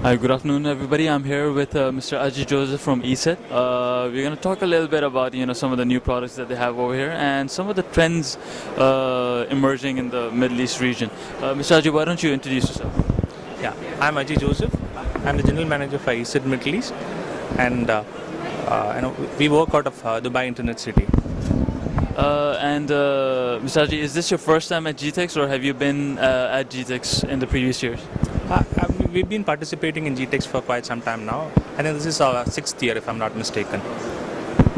Hi, good afternoon, everybody. I'm here with Mr. Ajay Joseph from eset. We're going to talk a little bit about some of the new products that they have over here and some of the trends emerging in the Middle East region. Mr. Ajay, why don't you introduce yourself? Yeah, I'm Ajay Joseph. I'm the general manager for eset Middle East, and we work out of Dubai Internet City. Mr. Ajay, is this your first time at GTEx, or have you been at GTEx in the previous years? We've been participating in GTEx for quite some time now. I think this is our sixth year, if I'm not mistaken.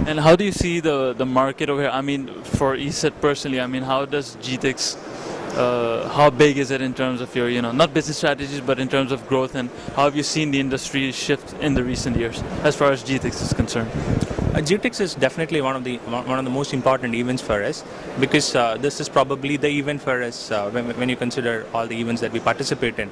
And how do you see the market over here? I mean, for eset personally, I mean, how does GTEx, how big is it in terms of your, not business strategies, but in terms of growth, and how have you seen the industry shift in the recent years as far as GTEx is concerned? GTEx is definitely one of the most important events for us, because this is probably the event for us when you consider all the events that we participate in.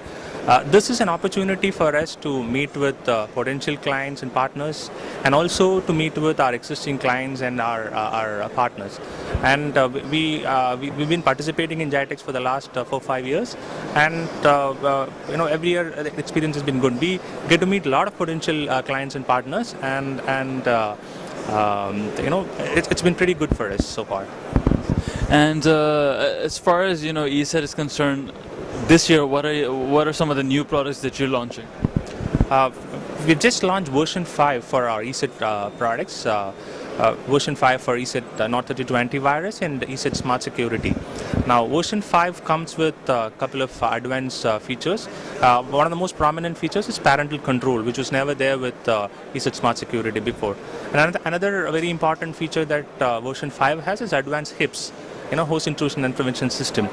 This is an opportunity for us to meet with potential clients and partners, and also to meet with our existing clients and our partners. And we've been participating in GTEx for the last 4-5 years, and every year the experience has been good. We get to meet a lot of potential clients and partners, and it's been pretty good for us so far. And as far as eset is concerned, this year, what are some of the new products that you're launching? We've just launched version 5 for our eset products. Version 5 for eset North 32 antivirus and eset Smart Security. Now, version 5 comes with a couple of advanced features. One of the most prominent features is parental control, which was never there with eset Smart Security before. And another very important feature that version 5 has is advanced HIPS, host intrusion and prevention system.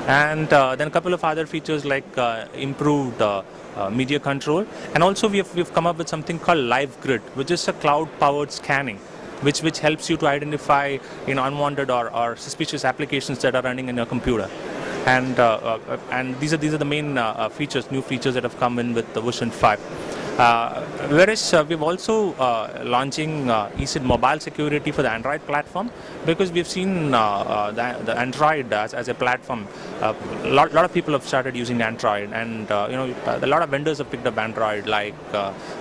And then a couple of other features like improved media control, and also we've come up with something called Live Grid, which is a cloud-powered scanning, which helps you to identify unwanted or suspicious applications that are running in your computer. And these are the main new features that have come in with the version 5. Whereas we've also launching eset Mobile Security for the Android platform, because we've seen the Android as a platform. A lot of people have started using Android, and a lot of vendors have picked up Android, like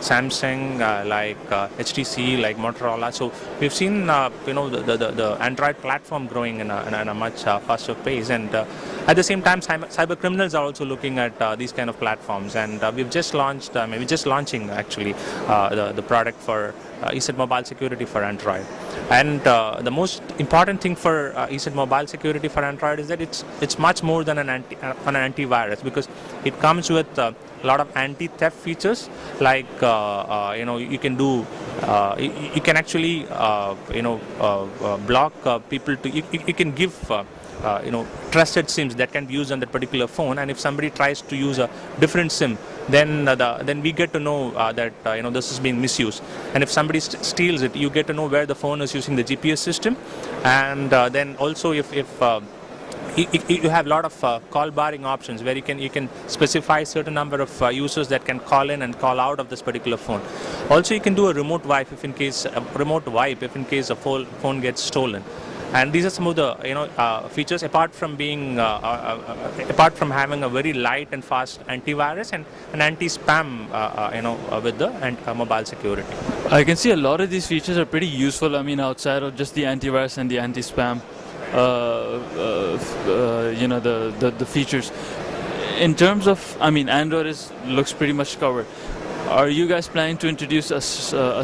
Samsung, like HTC, like Motorola. So we've seen the Android platform growing in a much faster pace, and at the same time, cyber criminals are also looking at these kind of platforms, and we've just launched, launching actually the product for eset Mobile Security for Android. And the most important thing for eset Mobile Security for Android is that it's much more than an antivirus, because it comes with a lot of anti-theft features, like you can do you can actually block people to you can give trusted SIMs that can be used on that particular phone, and if somebody tries to use a different SIM, then we get to know that this is being misused. And if somebody steals it, you get to know where the phone is using the GPS system, and then also if you have a lot of call barring options, where you can specify a certain number of users that can call in and call out of this particular phone. Also, you can do a remote wipe if in case a phone gets stolen. And these are some of the features, apart from having a very light and fast antivirus and an anti-spam with the mobile security. I can see a lot of these features are pretty useful. I mean, outside of just the antivirus and the anti-spam, the features. In terms of, Android looks pretty much covered. Are you guys planning to introduce a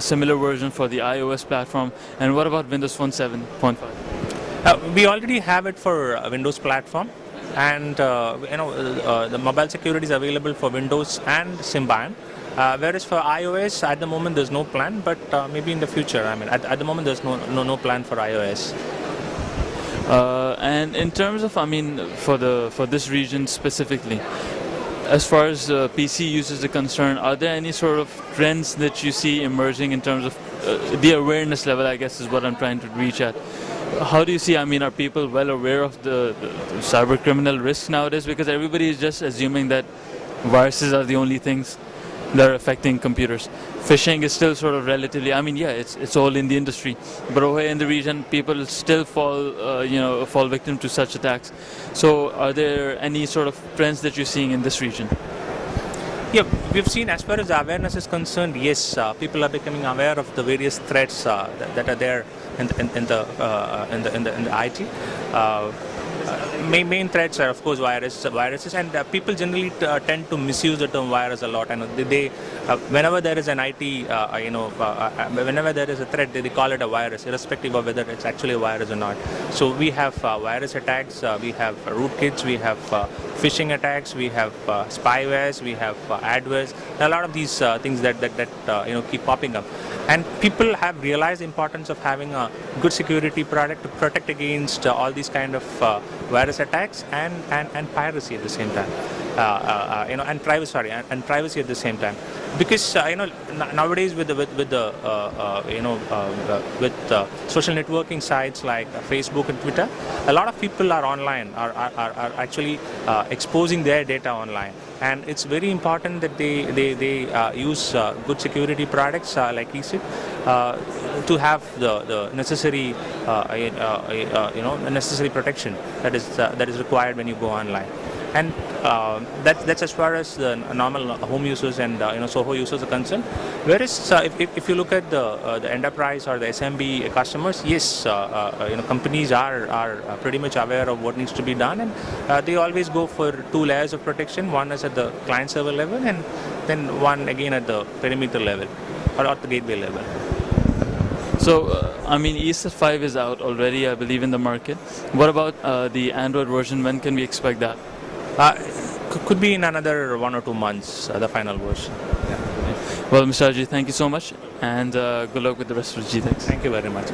similar version for the iOS platform? And what about Windows Phone 7.5? We already have it for Windows platform, and the mobile security is available for Windows and Symbian. Whereas for iOS, at the moment there's no plan, but maybe in the future. At the moment there's no plan for iOS. And in terms of, for this region specifically, as far as PC users are concerned, are there any sort of trends that you see emerging in terms of the awareness level, I guess is what I'm trying to reach at? How do you see, are people well aware of the cyber criminal risks nowadays? Because everybody is just assuming that viruses are the only things that are affecting computers. Phishing is still sort of relatively, it's all in the industry, but over here in the region, people still fall victim to such attacks. So are there any sort of trends that you're seeing in this region? Yeah, we've seen as far as the awareness is concerned, yes, people are becoming aware of the various threats that are there in the IT. Main threats are, of course, viruses, and people generally tend to misuse the term virus a lot. And whenever there is an IT, whenever there is a threat, they call it a virus, irrespective of whether it's actually a virus or not. So we have virus attacks, we have rootkits, we have phishing attacks, we have spywares, we have adwares. A lot of these things that keep popping up, and people have realized the importance of having a good security product to protect against all these kind of virus attacks and piracy at the same time. And privacy at the same time, because nowadays with social networking sites like Facebook and Twitter, a lot of people are online, are actually exposing their data online, and it's very important that they use good security products like eset to have the necessary necessary protection that is required when you go online. And that's as far as the normal home users and SOHO users are concerned. Whereas if you look at the enterprise or the SMB customers, yes, companies are pretty much aware of what needs to be done, and they always go for 2 layers of protection. One is at the client server level, and then one again at the perimeter level or at the gateway level. So, eset 5 is out already, I believe, in the market. What about the Android version? When can we expect that? Could be in another 1 or 2 months, the final version. Yeah. Well, Mr. Ajay, thank you so much, and good luck with the rest of the GTEx. Thank you very much.